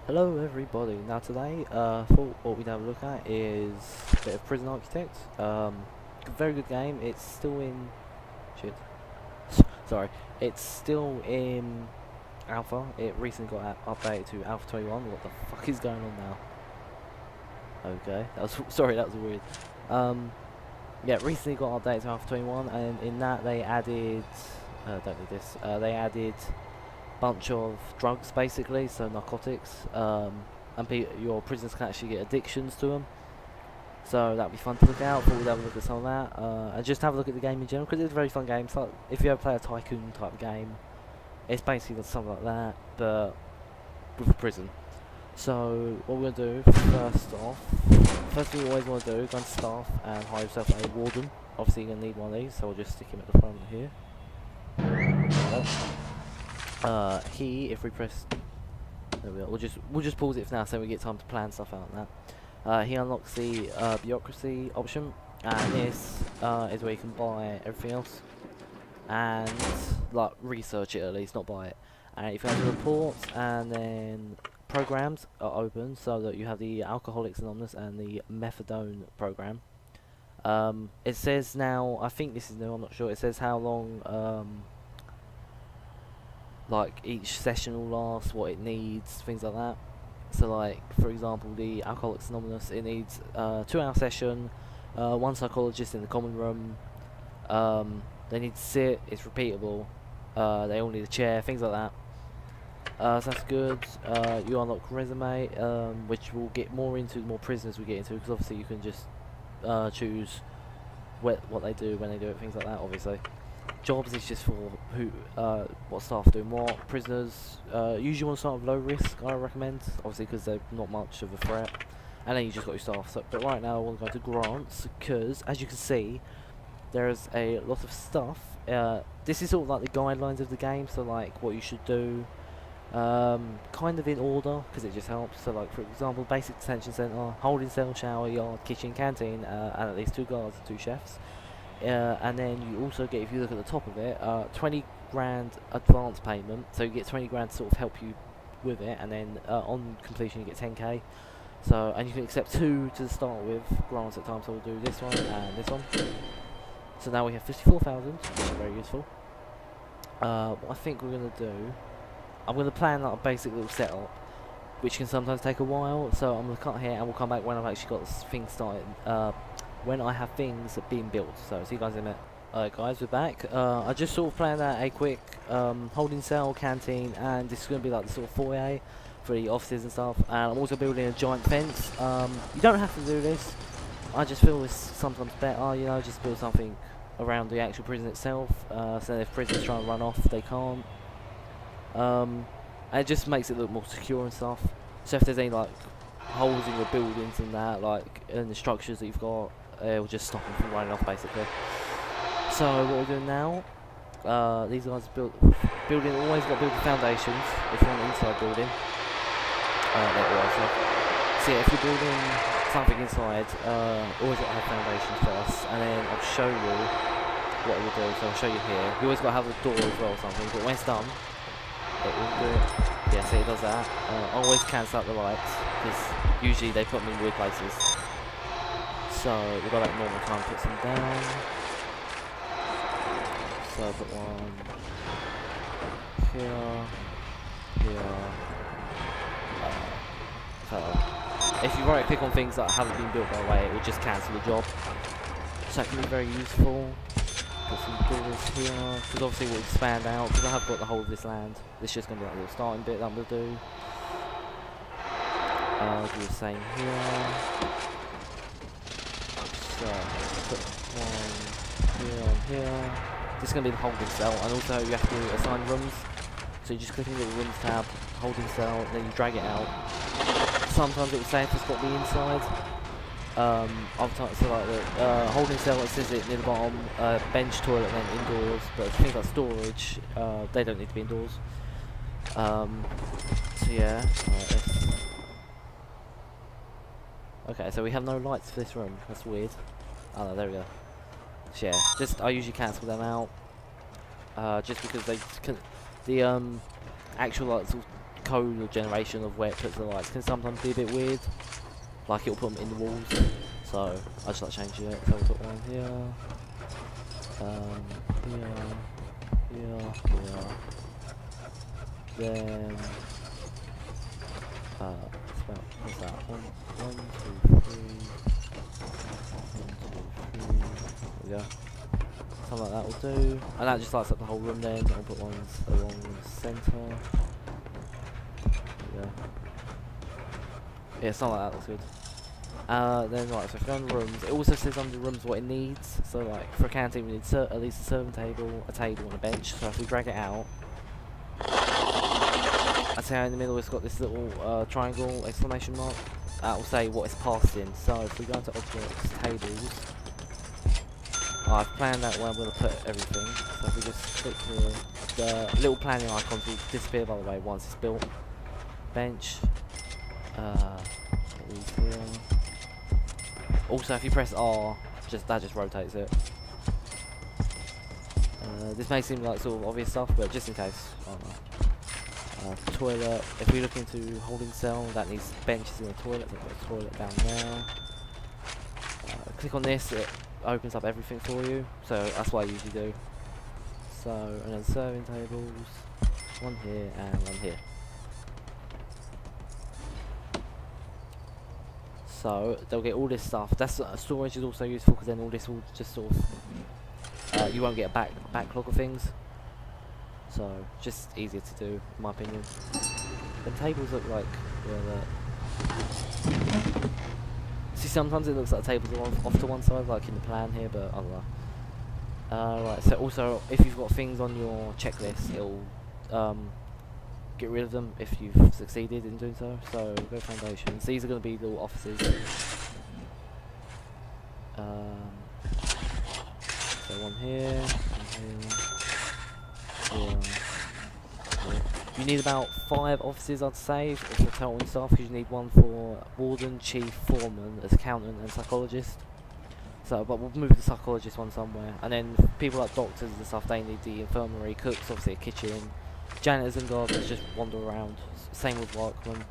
Hello everybody. Now today, for what we're going to look at is a bit of Prison Architect. Very good game. It's still in shit. Sorry, it's still in alpha. It recently got updated to Alpha 21. What the fuck is going on now? Okay, that was sorry. That was weird. Yeah, recently got updated to Alpha 21, and in that they added. Don't need this. They added bunch of drugs basically, so narcotics, and your prisoners can actually get addictions to them. So that'd be fun to look out for. We'll have a look at some of that, and just have a look at the game in general because it's a very fun game. It's like if you ever play a tycoon type of game, it's basically something like that, but with a prison. So what we're gonna do first off, first thing you always want to do, go into staff and hire yourself a warden. Obviously you're gonna need one of these, so we'll just stick him at the front here. If we press, there we go. We'll just pause it for now, so we get time to plan stuff out and that. He unlocks the bureaucracy option, and this is where you can buy everything else and like research it at least, not buy it. And if you have the reports, and then programs are open, so that you have the Alcoholics Anonymous and the Methadone program. It says now, I think this is new, I'm not sure. It says how long like each session will last, what it needs, things like that. So like for example the Alcoholics Anonymous, it needs 2-hour session, one psychologist in the common room, they need to sit, it's repeatable, they all need a chair, things like that. So that's good. You unlock resume, which we'll get more into the more prisoners we get into, because obviously you can just choose what they do, when they do it, things like that. Obviously jobs is just for what staff are doing what. Prisoners, usually want to start with low risk, I recommend, obviously because they're not much of a threat, and then you just got your staff. So, but right now I want to go to grants, because as you can see there's a lot of stuff. This is sort of like the guidelines of the game, so like what you should do, kind of in order, because it just helps. So like for example, basic detention center, holding cell, shower, yard, kitchen, canteen, and at least 2 guards and 2 chefs. And then you also get, if you look at the top of it, 20 grand advance payment, so you get 20 grand to sort of help you with it, and then on completion you get 10k. So, and you can accept 2 to start with grants at times, so we'll do this one and this one. So now we have 54,000, which is very useful. What I think we're going to do, I'm going to plan like a basic little setup, which can sometimes take a while, so I'm going to cut here and we'll come back when I've actually got this thing started, when I have things being built. So see you guys in a minute. Alright guys, we're back. I just sort of planned out a quick holding cell, canteen, and this is going to be like the sort of foyer for the offices and stuff. And I'm also building a giant fence. You don't have to do this, I just feel it's sometimes better, you know, just build something around the actual prison itself, so that if prisoners try and run off, they can't. And it just makes it look more secure and stuff. So if there's any like holes in your buildings and that, like in the structures that you've got, it will just stop them from running off basically. So what we're doing now, these guys building, always got to build the foundations if you want an inside building. So yeah, if you're building something inside, always got to have foundations first, and then I'll show you what it will do. So I'll show you here. You always got to have a door as well or something, but when it's done, it will do it. Yeah, see, it does that. Always cancel out the lights, because usually they put them in weird places. So we've got that normal time, put some down. So I'll put one here, here. So if you right click on things that haven't been built by the way, it will just cancel the job. So that can be very useful. Put some doors here, because obviously we'll expand out, because I have got the whole of this land. This is just going to be like a little starting bit that I'm going to do. Do the same here. So put one here and here. This is going to be the holding cell, and also you have to assign rooms. So you just click on the rooms tab, holding cell, then you drag it out. Sometimes it will say if it's got the inside. Other times, so like the holding cell, it says it near the bottom, bench, toilet, and then indoors. But things like storage, they don't need to be indoors. So yeah. Okay, so we have no lights for this room. That's weird. Oh no, there we go. So yeah, just I usually cancel them out, just because they can, the actual lights will code or generation of where it puts the lights can sometimes be a bit weird. Like it'll put them in the walls. So I just like changing it. So we'll put one here, here, then it's about, what's that? One, two, three. There we go. Something like that will do. And that just lights up the whole room then. I'll put ones along the centre. There we go. Yeah, something like that looks good. Then right, so if you go in the rooms, it also says under the rooms what it needs. So like for a canteen we need at least a serving table, a table and a bench. So if we drag it out, I'd say in the middle it's got this little triangle exclamation mark. That will say what it's passed in. So if we go into objects, tables, I've planned out where I'm going to put everything. So if we just click here, the little planning icons will disappear by the way once it's built. Bench, here. Also if you press R, that just rotates it. This may seem like sort of obvious stuff, but just in case, I don't know. Toilet, if we look into holding cell, that needs benches in the toilet, so put a toilet down there. Click on this, it opens up everything for you, so that's what I usually do. So, and then serving tables, one here and one here. So they'll get all this stuff. That's storage is also useful because then all this will just sort of you won't get a backlog of things. So just easier to do, in my opinion. The tables look like see, sometimes it looks like tables are off to one side, like in the plan here, but I don't know. Right. So also, if you've got things on your checklist, it'll get rid of them if you've succeeded in doing so. So go foundations. These are going to be little offices. So one here, here. You need about 5 offices, I'd say, for total and staff, because you need one for warden, chief, foreman, accountant, and psychologist. So, but we'll move the psychologist one somewhere, and then people like doctors and stuff, they need the infirmary, cooks, obviously a kitchen. Janitors and gardeners just wander around. Same with workmen.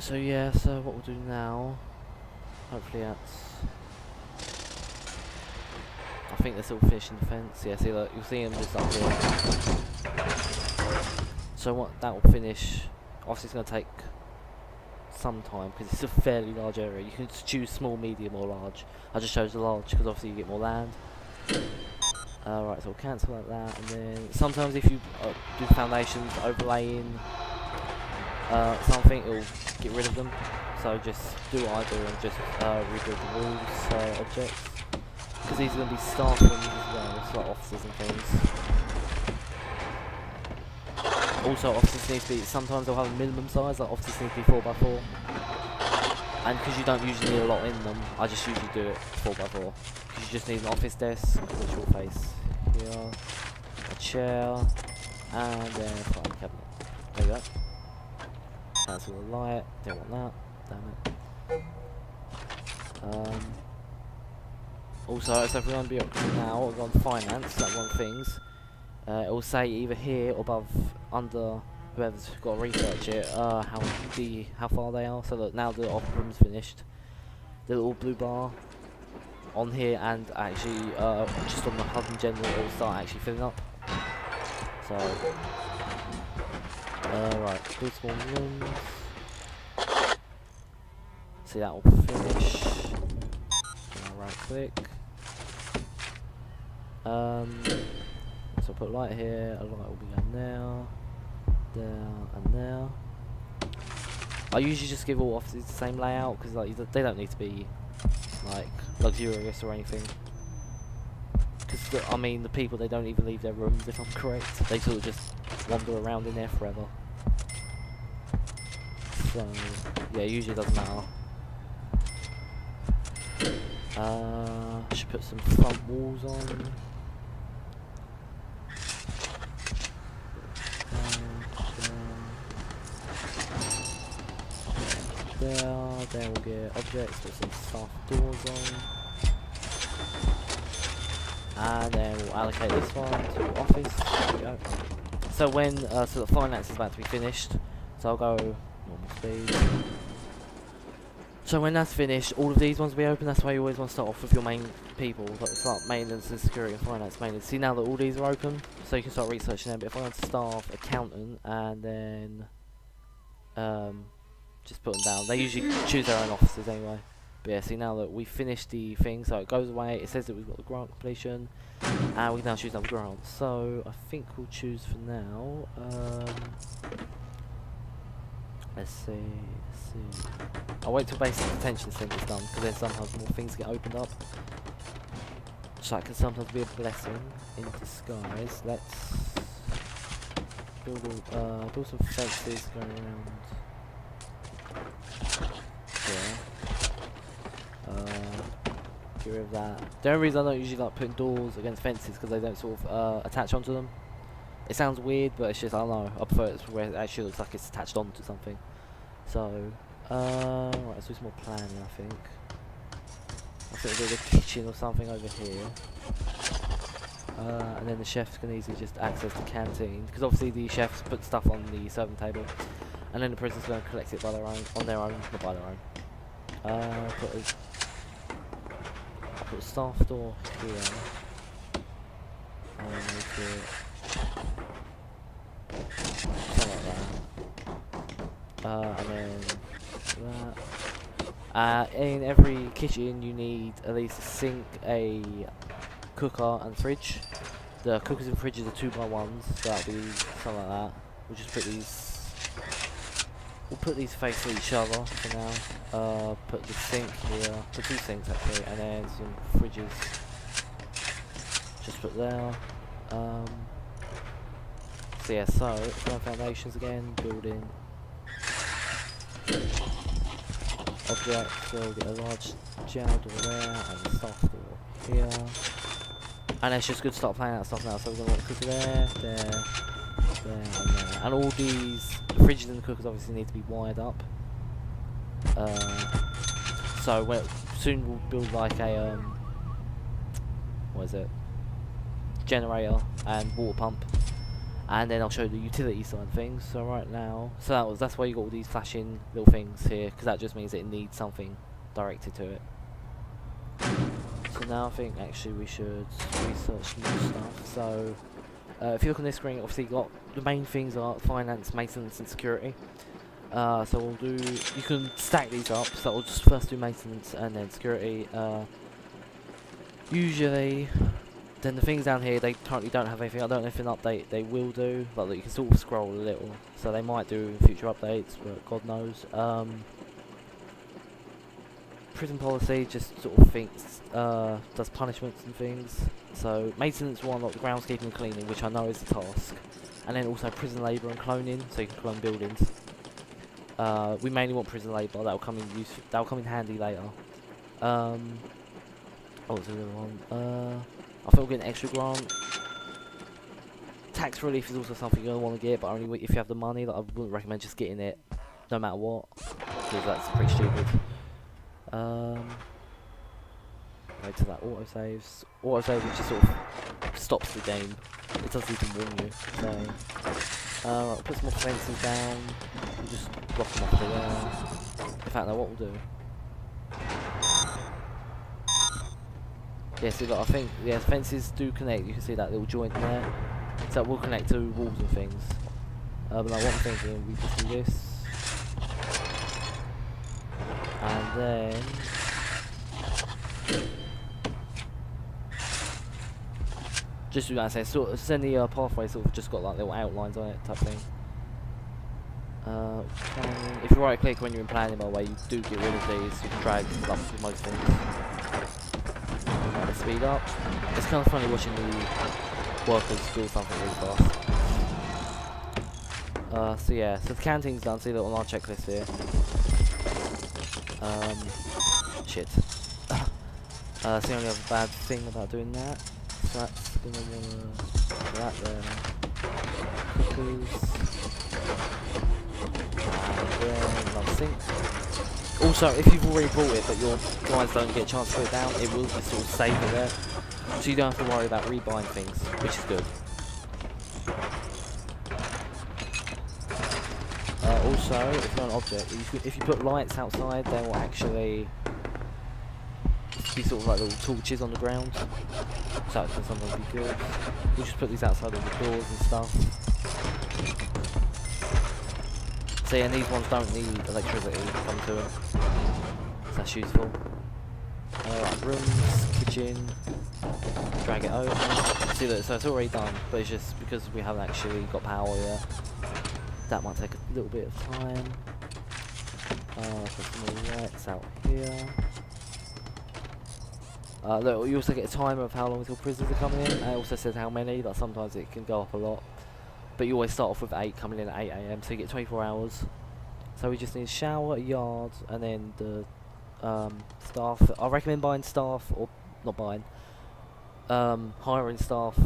So yeah, so what we'll do now, hopefully that's, I think they're still finishing the fence. Yeah, see, look, you'll see them just up here. So what that will finish, obviously it's going to take some time because it's a fairly large area. You can choose small, medium or large. I just chose the large because obviously you get more land. Right, so we'll cancel like that, and then sometimes if you do foundations overlaying something, it'll get rid of them. So just do what I do and just rebuild the walls, objects, because these are going to be staff rooms as well, it's like offices and things. Also, offices need to be, sometimes they'll have a minimum size, like offices need to be 4x4. And because you don't usually need a lot in them, I just usually do it 4x4. Because you just need an office desk, which will face here, a chair, and then a filing cabinet. There we go. Cancel the light, don't want that, damn it. Also, so if we're going to be up now, we're on finance, that one things. It will say either here or above, under whoever's got to research it, how far they are. So look, now the op room's finished. The little blue bar on here, and actually just on the HUD in general, it will start actually filling up. So right, build small rooms. See, that will finish. Right click. So put a light here, a light will be going there, and there. I usually just give all offices the same layout because like they don't need to be like luxurious or anything. Because I mean the people, they don't even leave their rooms if I'm correct. They sort of just wander around in there forever. So yeah, usually doesn't matter. I should put some front walls on. There we'll get objects with some staff doors on. And then we'll allocate this one to office. There we go. So when so the finance is about to be finished, so I'll go normal speed. So when that's finished, all of these ones will be open. That's why you always want to start off with your main people, like start maintenance and security and finance maintenance. See now that all these are open, so you can start researching them. But if I go to staff, accountant, and then just put them down. They usually choose their own offices anyway. But yeah, see now that we finished the thing, so it goes away. It says that we've got the grant completion, and we can now choose another grant. So I think we'll choose for now. Let's see. I'll wait till basic detention center is done, because then sometimes more things get opened up. So that can sometimes be a blessing in disguise. Let's build some fences going around here. Get rid of that. The only reason I don't usually like putting doors against fences because they don't sort of attach onto them. It sounds weird, but it's just, I don't know, I prefer it where it actually looks like it's attached onto something. So, right, let's do some more planning, I think. I think we'll do the kitchen or something over here. And then the chefs can easily just access the canteen, because obviously the chefs put stuff on the serving table, and then the prisoners go and collect it by their own, not by their own. Put a staff door here. I'll make it something like that. And then that. In every kitchen you need at least a sink, a cooker and fridge. The cookers and fridges are 2x1s, so that'll be something like that. We'll just put these facing each other for now. Put the sink here, put 2 sinks actually, and then some fridges. Just put there. So yeah, so foundations again, building. Object, so we'll get a large jail door there, and a soft door here. And it's just good to start planning out stuff now, so we're going to want a cooker there, and there. And all these, the fridges and the cookers obviously need to be wired up. So soon we'll build like a, what is it? Generator and water pump. And then I'll show you the utility side of things. So right now, that's why you got all these flashing little things here, because that just means it needs something directed to it. So now I think actually we should research more stuff. So if you look on this screen, obviously you got the main things are finance, maintenance, and security. So we'll do. You can stack these up. So we'll just first do maintenance and then security. Usually. Then the things down here, they currently don't have anything. I don't know if in update they will do, but you can sort of scroll a little. So they might do in future updates, but God knows. Prison policy just sort of thinks, does punishments and things. So maintenance will unlock the groundskeeping and cleaning, which I know is a task. And then also prison labour and cloning, so you can clone buildings. We mainly want prison labour, that'll come in handy later. What was the other one? I think we'll get an extra grant. Tax relief is also something you're going to want to get, but only if you have the money. Like, I wouldn't recommend just getting it no matter what, because that's pretty stupid. Wait till that autosaves. Autosave just sort of stops the game. It doesn't even warn you. So, right, put some more fences down. We'll just block them off to there. In fact, now what we'll do. Yeah, see, look, I think, yeah, fences do connect. You can see that little joint there. So it will connect to walls and things. But like, what I'm thinking, we just do this. And then... just do that, say, sort of, send the pathway sort of just got like little outlines on it type thing. If you right click when you're in planning, by the way, you do get rid of these. You can drag up most things. Speed up. It's kind of funny watching the workers do something really fast. So yeah, so the canteen's done. See that on our checklist here. Shit. So the only other bad thing about doing that. So that's gonna wanna do that there. Cookers. And then another sink. Also, if you've already bought it but your guys don't get a chance to put it down, it will just sort of save it there. So you don't have to worry about rebuying things, which is good. Also, if you're an object, if you put lights outside, they will actually be sort of like little torches on the ground. So it can sometimes be good. We'll just put these outside of the doors and stuff. So yeah, and these ones don't need electricity to come to them. So that's useful. Like rooms, kitchen, drag it over. See that, so it's already done, but it's just because we haven't actually got power yet. That might take a little bit of time. Put some more lights out here. Look, you also get a timer of how long until prisoners are coming in, and it also says how many. Like sometimes it can go up a lot, but you always start off with 8 coming in at 8 AM, so you get 24 hours. So we just need a shower, a yard, and then the staff. I recommend buying staff, or not buying, hiring staff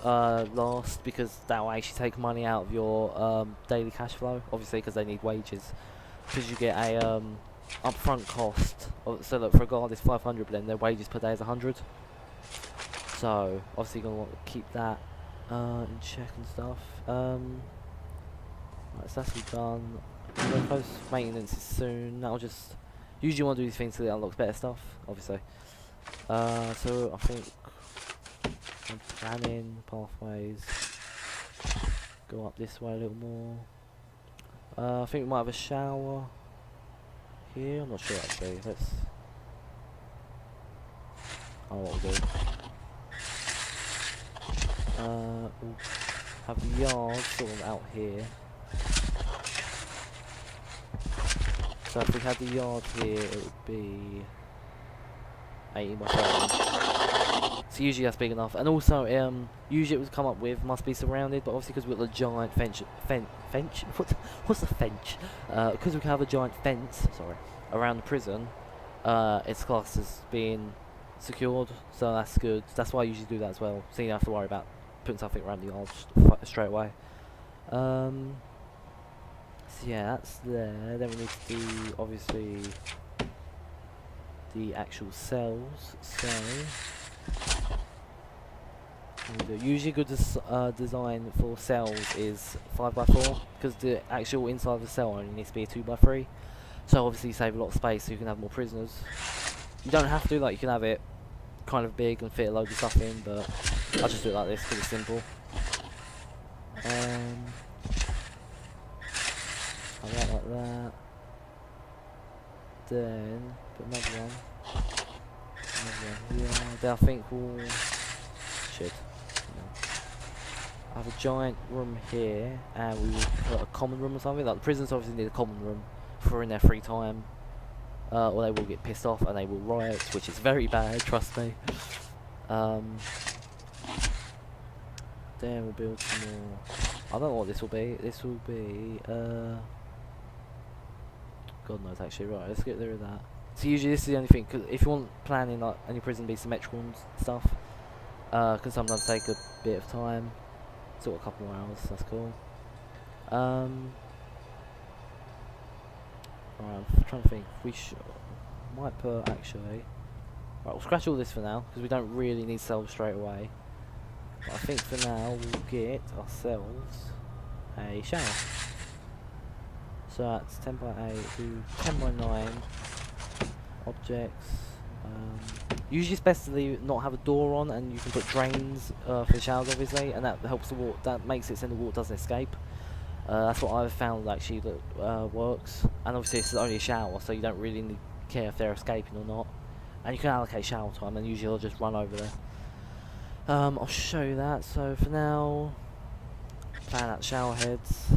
last, because that will actually take money out of your daily cash flow, obviously, because they need wages. Because you get a upfront cost. So look, for a guard it's 500, but then their wages per day is 100. So obviously you're gonna want to keep that in check and stuff. Right, so that's all done. Post maintenance is soon. That'll just usually want to do these things so it unlocks better stuff, obviously. So I think I'm planning pathways. Go up this way a little more. I think we might have a shower here. I'm not sure actually. Let's. I don't know what we'll do. We'll have the yard sort of out here. So if we had the yard here, it would be 18 by 30. So usually that's big enough. And also, usually it would come up with must be surrounded, but obviously because we've got the giant fence. What's the fence? Because we can have a giant fence, sorry, around the prison, it's classed as being secured, so that's good. That's why I usually do that as well, so you don't have to worry about putting something around the yard straight away. So yeah, that's there. Then we need to do, obviously, the actual cells. So usually good design for cells is 5x4, because the actual inside of the cell only needs to be a 2x3. So obviously you save a lot of space, so you can have more prisoners. You don't have to, like you can have it kind of big and fit a load of stuff in, but I'll just do it like this because it's simple. Like that. Then put another one. Here. Then I think we'll I have a giant room here, and we will put a common room or something. Like the prisoners obviously need a common room for in their free time, or they will get pissed off and they will riot, which is very bad, trust me. Then we'll build some more. I don't know what this will be. This will be God knows actually. Right, let's get rid of that. So usually this is the only thing, because if you want planning like any prison to be symmetrical and stuff, can sometimes take a bit of time. Sort of a couple more hours. That's cool. Alright, I'm trying to think. We might put actually. Right, we'll scratch all this for now because we don't really need cells straight away. But I think for now we'll get ourselves a shower. So that's 10 by 8, do 10 by 9 objects. Usually it's best to not have a door on, and you can put drains for the showers obviously, and that helps the water, that makes it so the water doesn't escape. That's what I've found actually that works. And obviously it's only a shower, so you don't really care if they're escaping or not. And you can allocate shower time, and usually I'll just run over there. I'll show you that. So for now, plan out shower heads.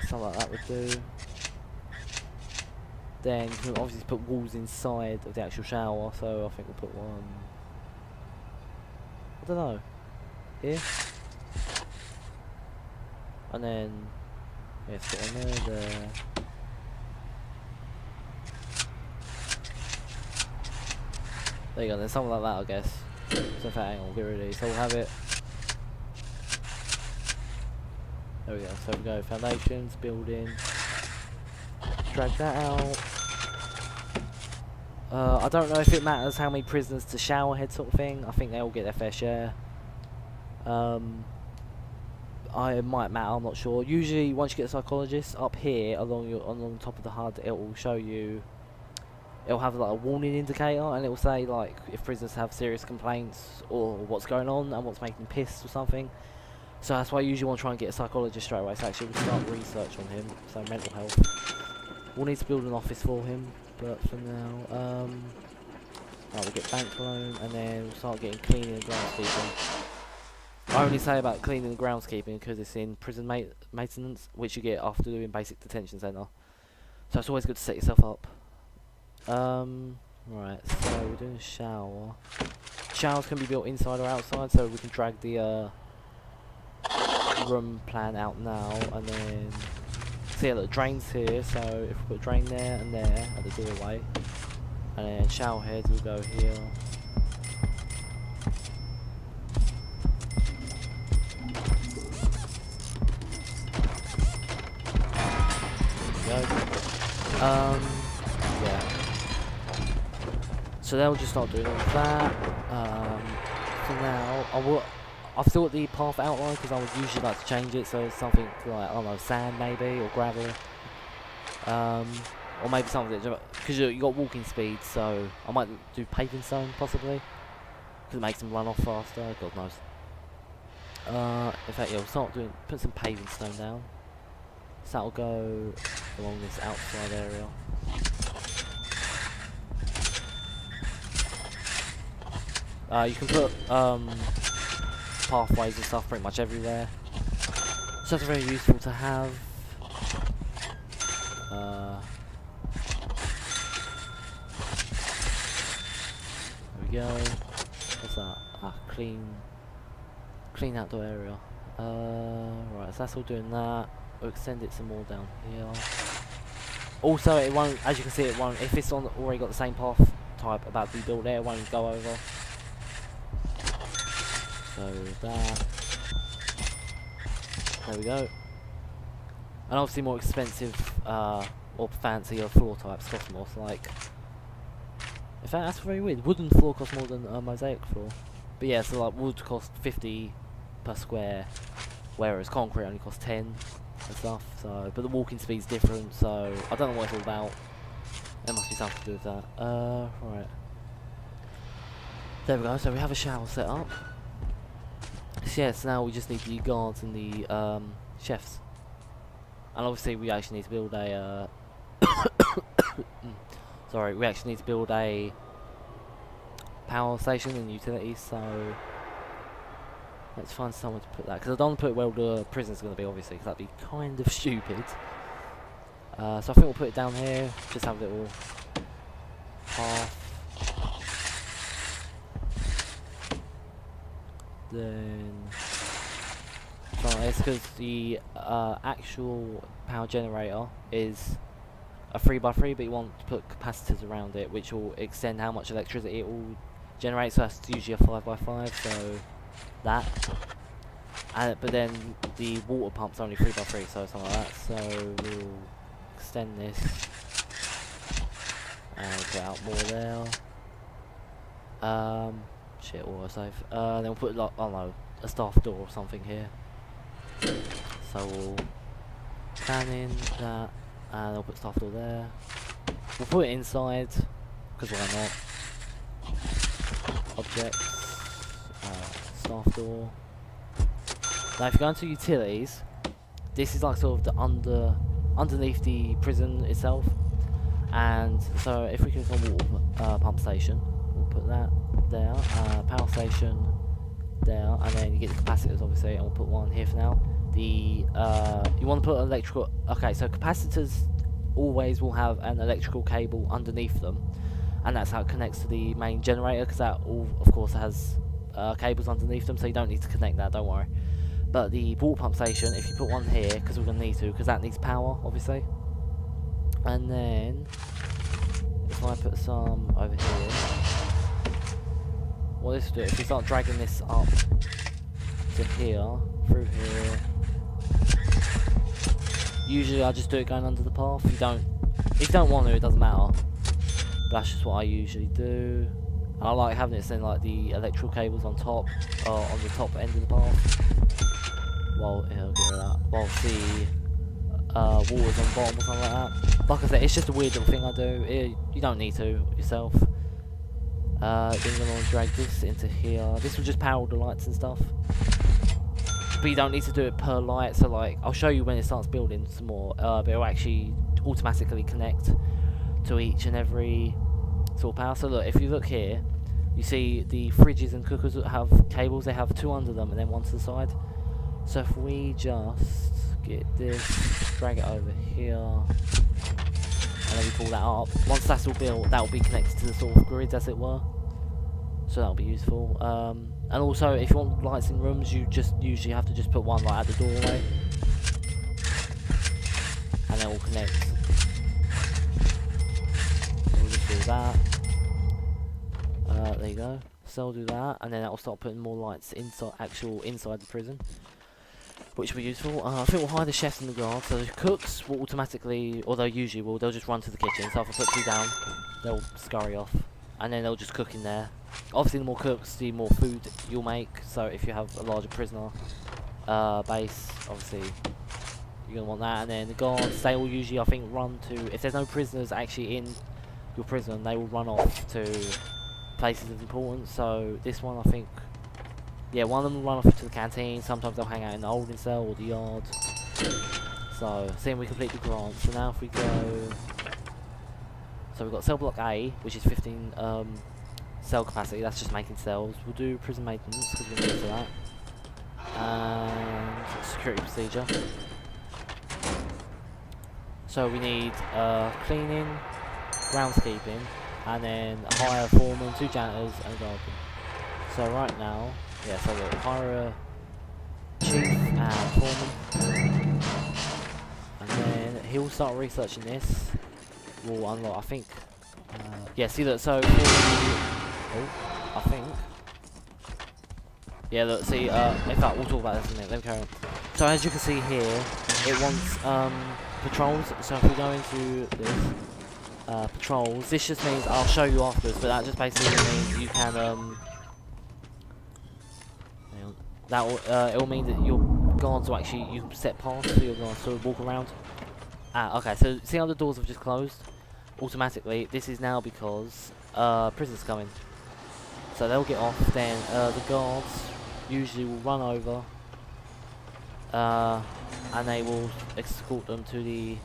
Something like that would do. Then you can obviously put walls inside of the actual shower, so I think we'll put one, I don't know, here. And then, yeah, let's put one there. There you go, then something like that I guess. So hang on, we'll get rid of these. So we'll have it. There we go, so we go foundations, building. Drag that out. I don't know if it matters how many prisoners to shower head sort of thing. I think they all get their fair share. it might matter, I'm not sure. Usually once you get a psychologist, up here along top of the HUD, it will show you, it'll have like a warning indicator, and it will say like if prisoners have serious complaints or what's going on and what's making them pissed or something. So that's why I usually want to try and get a psychologist straight away, so actually we'll start research on him, so mental health. We'll need to build an office for him, but for now, we'll get bank loan, and then we'll start getting cleaning and groundskeeping. I only say about cleaning and groundskeeping because it's in prison maintenance, which you get after doing basic detention centre. So it's always good to set yourself up. Right, so we're doing a shower. Showers can be built inside or outside, so we can drag the room plan out now, and then see, look, drains here, so if we put a drain there and there at the doorway, and then shower heads will go here. There we go. Yeah. So they'll just start doing all of that. For now, I've still got the path outline because I would usually like to change it, so it's something like, I don't know, sand maybe, or gravel. Or maybe something that, because you got walking speed, so I might do paving stone possibly, because it makes them run off faster, God knows. In fact, yeah, we'll put some paving stone down. So that'll go along this outside area. You can put pathways and stuff pretty much everywhere, so that's very useful to have. There we go. What's that? Clean outdoor area. Right, so that's all doing that. We'll extend it some more down here. Also, it won't, as you can see, it won't, if it's already got the same path type about to be built there, it won't go over. So that. There we go. And obviously more expensive or fancier floor types cost more. So like, in fact, that's very weird. Wooden floor costs more than a mosaic floor. But yeah, so like wood costs 50 per square, whereas concrete only costs 10 and stuff. So, but the walking speed's different. So I don't know what it's all about. There must be something to do with that. Right. There we go. So we have a shower set up. So yeah, so now we just need the guards and the chefs. And obviously we actually need to build a sorry, we actually need to build a power station and utilities, so let's find somewhere to put that, because I don't want to put it where the prison's going to be, obviously, because that'd be kind of stupid. So I think we'll put it down here, just have a little path. Then it's because the actual power generator is a 3x3, but you want to put capacitors around it, which will extend how much electricity it will generate. So that's usually a 5x5, so that. But then the water pump's only 3x3, so something like that. So we'll extend this and put out more there. Shit, autosave. Then we'll put like, I don't know, a staff door or something here. So we'll plan in that, and I'll put staff door there. We'll put it inside, because why not? Objects, staff door. Now if you go into utilities, this is like sort of the underneath the prison itself. And so if we click on water pump station, we'll put that there, power station there, and then you get the capacitors obviously, and we'll put one here for now. You want to put electrical, okay, so capacitors always will have an electrical cable underneath them, and that's how it connects to the main generator, because that all of course has cables underneath them, so you don't need to connect that, don't worry. But the water pump station, if you put one here, because we're going to need to, because that needs power obviously. And then if I put some over here, what this will do, if we start dragging this up to here, through here, usually I just do it going under the path. If you don't want to, it doesn't matter. But that's just what I usually do. And I like having it send like the electrical cables on top, or on the top end of the path. while get rid of that. Whilst the water's on the bottom or something like that. Like I said, it's just a weird little thing I do. You don't need to yourself. Then I'm gonna drag this into here. This will just power all the lights and stuff. But you don't need to do it per light. So like, I'll show you when it starts building some more. But it'll actually automatically connect to each and every sort of power. So look, if you look here, you see the fridges and cookers that have cables. They have 2 under them and then 1 to the side. So if we just get this, drag it over here, and then we pull that up. Once that's all built, that will be connected to the sort of grids, as it were. So that'll be useful. And also, if you want lights in rooms, you just usually have to just put one light at the doorway, and then we'll connect. So we'll just do that. There you go. So I'll do that, and then that will start putting more lights inside the prison, which will be useful. I think we'll hire the chefs and the guards. So the cooks will automatically, or they usually will, they'll just run to the kitchen. So if I put 2 down, they'll scurry off, and then they'll just cook in there. Obviously, the more cooks, the more food you'll make. So if you have a larger prisoner base, obviously you're gonna want that. And then the guards, they will usually, I think, run to, if there's no prisoners actually in your prison, they will run off to places of importance. So this one, I think, yeah, one of them will run off to the canteen. Sometimes they'll hang out in the holding cell or the yard. So, seeing we complete the grant. So now if we go, so we've got cell block A, which is 15 cell capacity. That's just making cells. We'll do prison maintenance because we need for that, and security procedure. So we need cleaning, groundskeeping, and then hire a foreman, 2 janitors, and a guardian. So right now, yeah, so we'll hire a chief and foreman, and then he'll start researching this. We'll unlock, I think, yeah, see that, so I think, yeah, look, see, in fact, we'll talk about this in a minute, let me carry on. So as you can see here, it wants patrols. So if we go into this patrols, this just means, I'll show you afterwards, but that just basically means you can that will it will mean that your guards will actually, you can set past for your guards to walk around. Okay, so see how the doors have just closed automatically? This is now because prisoners coming, so they'll get off. Then the guards usually will run over, and they will escort them to the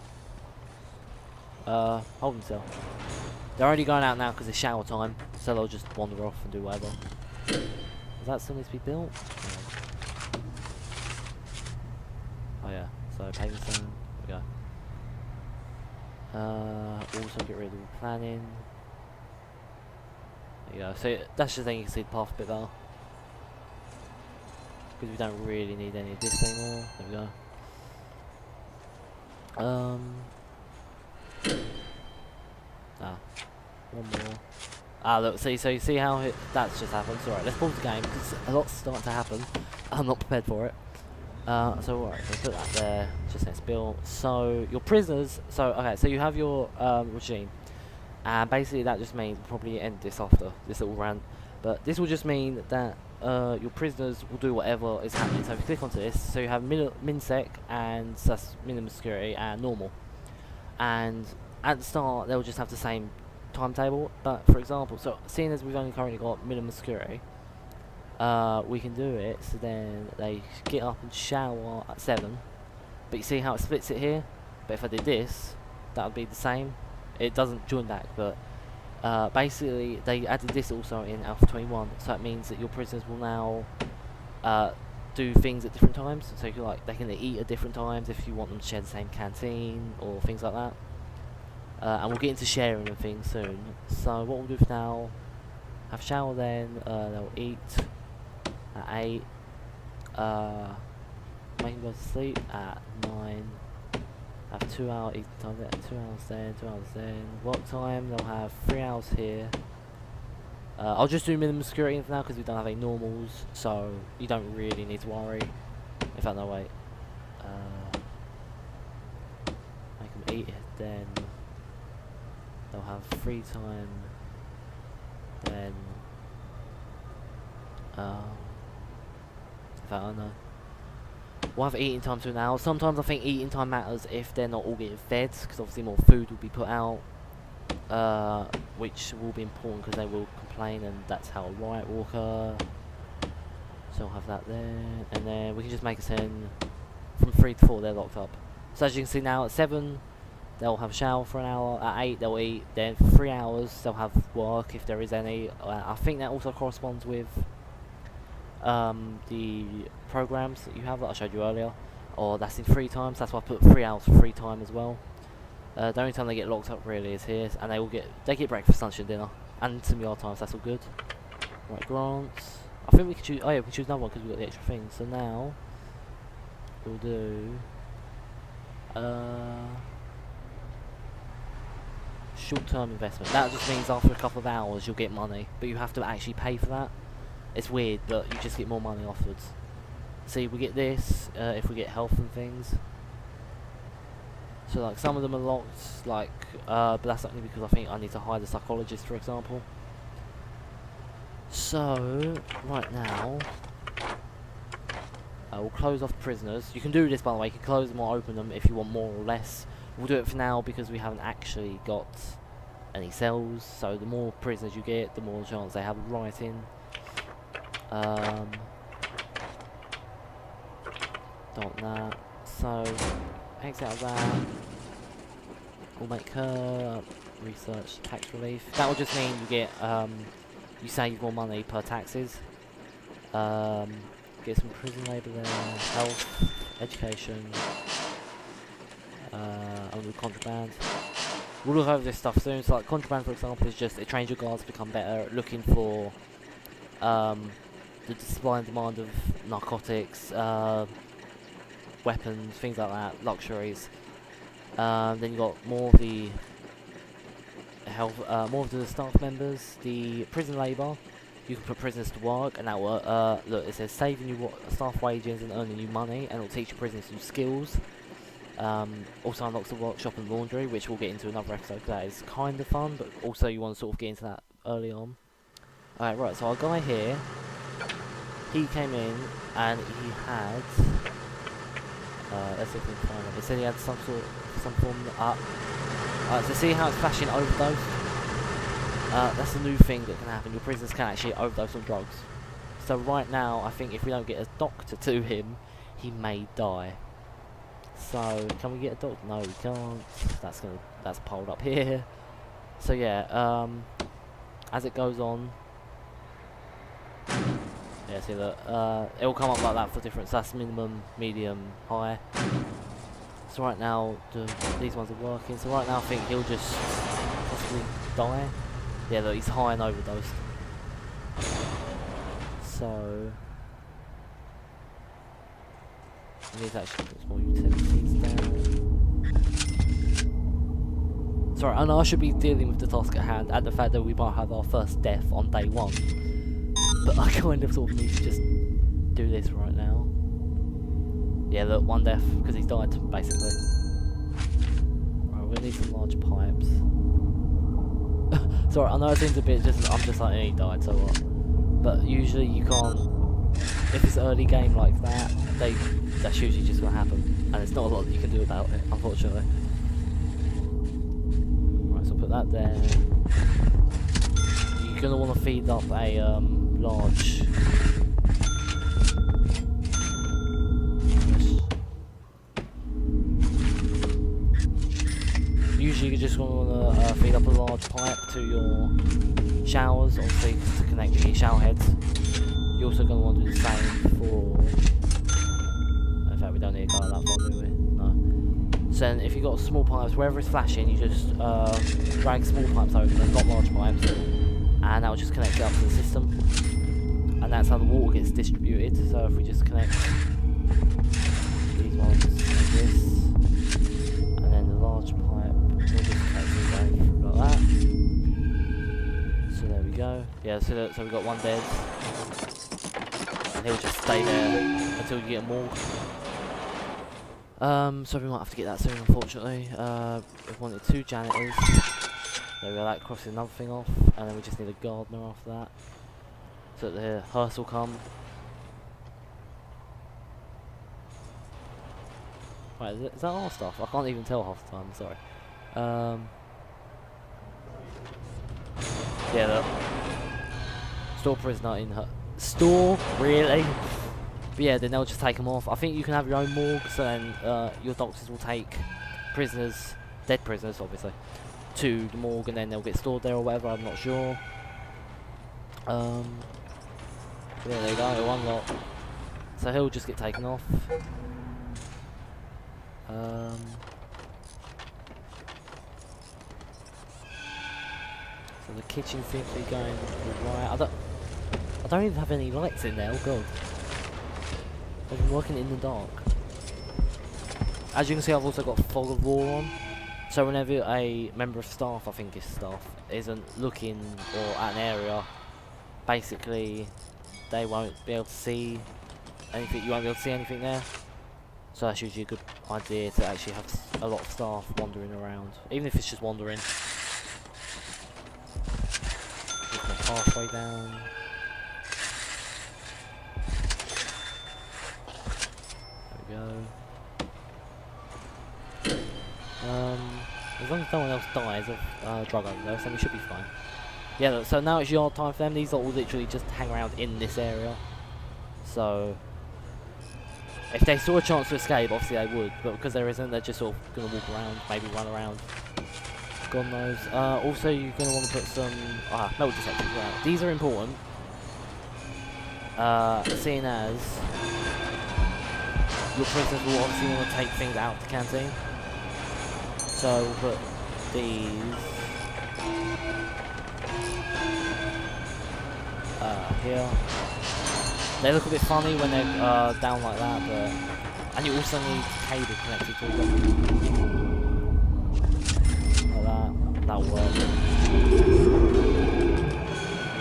holding cell. They're already going out now because it's shower time, so they'll just wander off and do whatever. Does that still need to be built? Oh yeah, so paving stone, there we go. Also get rid of the planning. There you go, so that's just then you can see the path a bit better, because we don't really need any of this anymore. There we go. One more. Look, so you see how that's just happened. So right, let's pause the game because a lot's starting to happen. I'm not prepared for it. So alright, so put that there. Just next build. So your prisoners. So okay, so you have your regime, and basically that just means, we'll probably end this after this little rant, but this will just mean that your prisoners will do whatever is happening. So if you click onto this, so you have minsec, and so that's minimum security, and normal. And at the start, they'll just have the same timetable. But for example, so seeing as we've only currently got minimum security, we can do it. So then they get up and shower at 7. But you see how it splits it here? But if I did this, that would be the same. It doesn't join back, but basically they added this also in Alpha 21. So it means that your prisoners will now do things at different times. So you can, like, they can eat at different times if you want them to share the same canteen or things like that. And we'll get into sharing and things soon. So what we'll do for now, have a shower, then they'll eat at 8, make them go to sleep at 9, have 2 hour eat time, 2 hours then, 2 hours then, work time, they'll have 3 hours here. I'll just do minimum security for now because we don't have any normals, so you don't really need to worry. In fact, no, wait. Make them eat, then they'll have free time, then in fact, I don't know. We'll have eating time to an hour. Sometimes I think eating time matters if they're not all getting fed, because obviously more food will be put out, which will be important because they will complain, and that's how a riot will occur. So I'll have that there, and then we can just make a scene from 3 to 4. They're locked up. So as you can see now, at 7 they'll have a shower for an hour. At 8 they'll eat. Then for 3 hours they'll have work if there is any. I think that also corresponds with the programs that you have that I showed you earlier, or that's in free time, so that's why I put 3 hours for free time as well. The only time they get locked up really is here, and they get breakfast, lunch and dinner, and some yard time, so that's all good. Right, grants. I think we can choose, oh yeah, we can choose another one because we've got the extra thing. So now we'll do short-term investment. That just means after a couple of hours you'll get money, but you have to actually pay for that. It's weird, but you just get more money afterwards. See, we get this if we get health and things. So like some of them are locked, like, but that's only because I think I need to hire the psychologist, for example. So right now, we'll close off prisoners. You can do this, by the way. You can close them or open them if you want more or less. We'll do it for now because we haven't actually got any cells. So the more prisoners you get, the more chance they have of rioting. Don't that. So exit out of that. We'll make her research tax relief. That will just mean you get you save more money per taxes. Get some prison labour there, health, education, and with contraband. We'll look over this stuff soon. So like contraband, for example, is just it trains your guards to become better at looking for the supply and demand of narcotics, weapons, things like that, luxuries. Then you got more of the health, more of the staff members, the prison labour. You can put prisoners to work, and that will look. It says saving you staff wages and earning you money, and it will teach your prisoners new skills. Also unlocks the workshop and laundry, which we'll get into another episode. That is kind of fun, but also you want to sort of get into that early on. Alright, right. So our guy here, he came in and he had. Let's see if we can find it. It said he had some form up. So see how it's flashing overdose? That's a new thing that can happen. Your prisoners can actually overdose on drugs. So right now, I think if we don't get a doctor to him, he may die. So can we get a doctor? No, we can't. That's piled up here. So yeah, as it goes on, yeah, see that it will come up like that for different. So that's minimum, medium, high. So right now, these ones are working. So right now, I think he'll just possibly die. Yeah, look, he's high and overdosed. So we need to actually put some more utilities down. Sorry, I know I should be dealing with the task at hand and the fact that we might have our first death on day 1. But I kind of sort of need to just do this right now. Yeah, look, 1 death because he's died, basically. Right, we're gonna need some large pipes. Sorry, I know it seems a bit just, I'm just like, he died, so what? But usually you can't, if it's early game like that, that's usually just gonna happen. And there's not a lot that you can do about it, unfortunately. Right, so put that there. You're gonna want to feed up a large. Usually you just want to feed up a large pipe to your showers, obviously to connect your shower heads. You're also going to want to do the same for. In fact, we don't need to go that far, do we? No. So then, if you've got small pipes, wherever it's flashing, you just drag small pipes over them, not large pipes, and that will just connect it up to the system. And that's how the water gets distributed. So if we just connect these ones like this, and then the large pipe, we'll just connect it like that. So there we go. Yeah, so we've got 1 dead. And he'll just stay there until you get more. So we might have to get that soon, unfortunately. We wanted 2 janitors. There we go, that crosses another thing off. And then we just need a gardener after that. So that the hearse will come. Right, is that our stuff? I can't even tell half the time, sorry. Yeah, look. Store prisoner in her... Store? Really? But yeah, then they'll just take them off. I think you can have your own morgue, so then your doctors will take prisoners, dead prisoners obviously, to the morgue and then they'll get stored there or whatever, I'm not sure. Yeah, there you go, it'll unlock. So he'll just get taken off. So the kitchen seems to be going right. I don't even have any lights in there, oh god. I've been working in the dark. As you can see, I've also got Fog of War on. So whenever a member of staff, I think it's staff, isn't looking or at an area, basically they won't be able to see anything. You won't be able to see anything there. So that's usually a good idea to actually have a lot of staff wandering around, even if it's just wandering. There's my pathway down. There we go. As long as no one else dies of drug overdose, then we should be fine. Yeah, look, so now it's yard time for them. These are all literally just hang around in this area. So, if they saw a chance to escape, obviously they would. But because there isn't, they're just sort of going to walk around, maybe run around. God knows. Also, you're going to want to put some metal detectors out. These are important. Seeing as your prisoners will obviously want to take things out of the canteen. So we'll put these here. They look a bit funny when they're down like that, but and you also need cable connected to them. Like that. That'll work.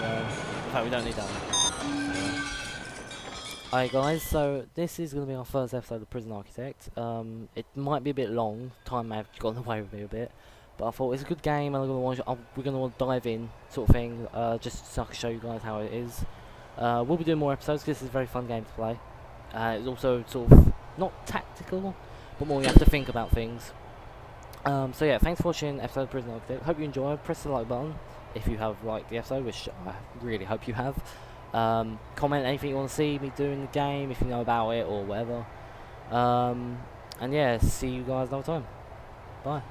Yeah. In fact, we don't need that one. Alright guys, so this is going to be our first episode of Prison Architect. It might be a bit long, time may have gotten away with me a bit, but I thought it's a good game and we're going to want to dive in, sort of thing, just so I can show you guys how it is. We'll be doing more episodes because this is a very fun game to play. It's also sort of, not tactical, but more you have to think about things. So yeah, thanks for watching episode of Prison Architect. Hope you enjoyed. Press the like button if you have liked the episode, which I really hope you have. Comment anything you want to see me do in the game, if you know about it or whatever. And yeah, see you guys another time. Bye.